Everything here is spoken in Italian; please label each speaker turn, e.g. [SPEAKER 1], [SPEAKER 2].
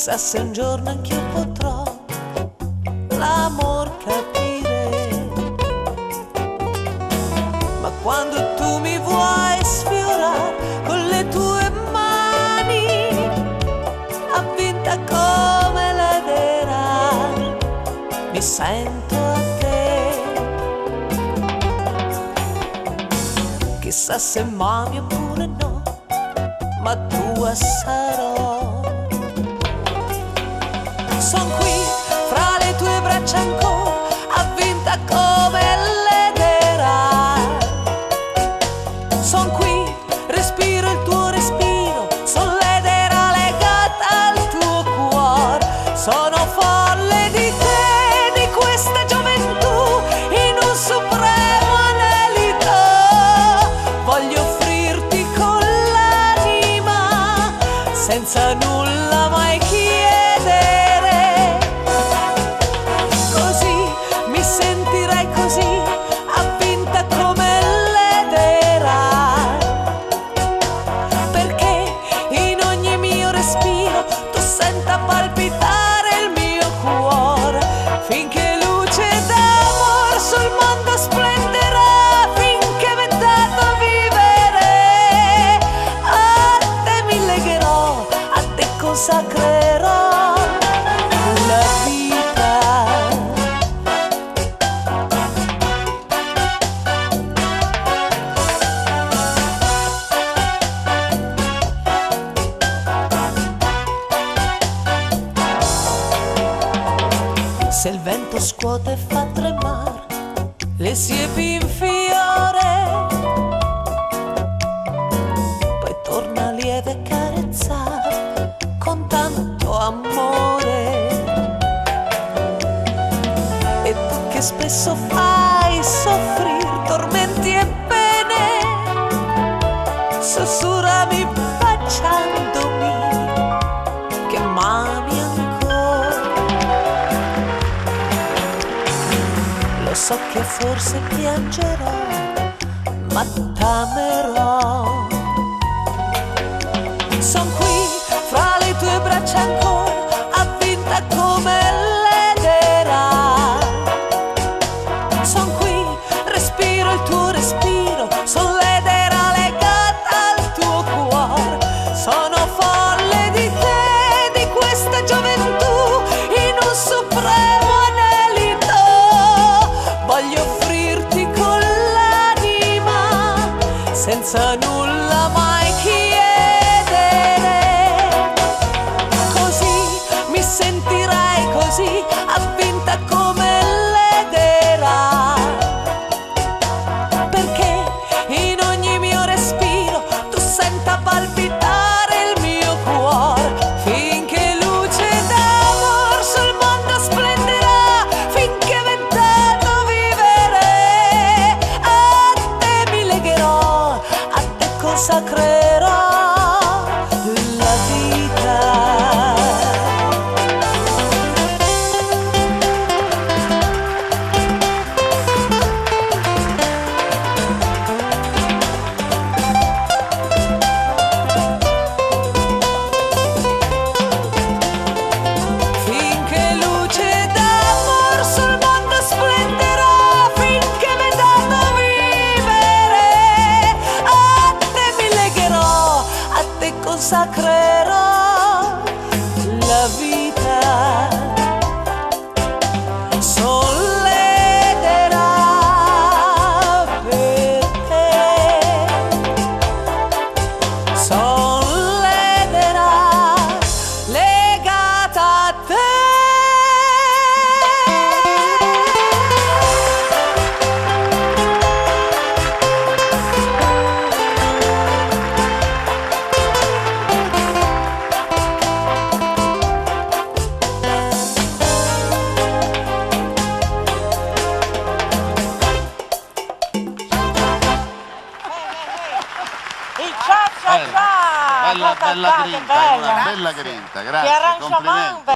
[SPEAKER 1] Chissà se un giorno anch'io potrò l'amor capire, ma quando tu mi vuoi sfiorare con le tue mani, avvinta come l'edera, mi sento a te. Chissà se mami oppure no, ma tua sarò. Son qui fra le tue braccia ancora, avvinta come l'edera. Son qui, respiro il tuo respiro, son l'edera legata al tuo cuore. Sono folle di te, di questa gioventù, in un supremo anelito. Voglio offrirti con l'anima, senza nulla mai chiedere. Palpitare il mio cuore, finché luce d'amor sul mondo splenderà, finché m'è dato vivere. A te mi legherò, a te consacrerò la vita. Se il vento scuote e fa tremare le siepi in fiore, poi torna lieve e carezzare con tanto amore. E tu che spesso fai soffrire tormenti e pene, sussurrami baciandomi che m'ami ancora. So che forse piangerò, ma t'amerò. Son qui fra le tue braccia ancora, avvinta come l'edera. Son qui, respiro il tuo respiro, son l'edera legata al tuo cuore. Sono folle di te, di questa gioventù, in un supremo anelito. Voglio offrirti con l'anima, senza nulla mai chiedere. Così mi sentirai così, avvinta come l'edera. Perché in ogni mio respiro tu senta palpitare il mio cuore, finché luce d'amor sul mondo splenderà, finché vent'anni vivere. A te mi legherò, a te consacrerò la vita. Consacrerò la vita. Solledera per te, solledera legata a te.
[SPEAKER 2] Bella grinta, bella grinta, grazie, complimenti.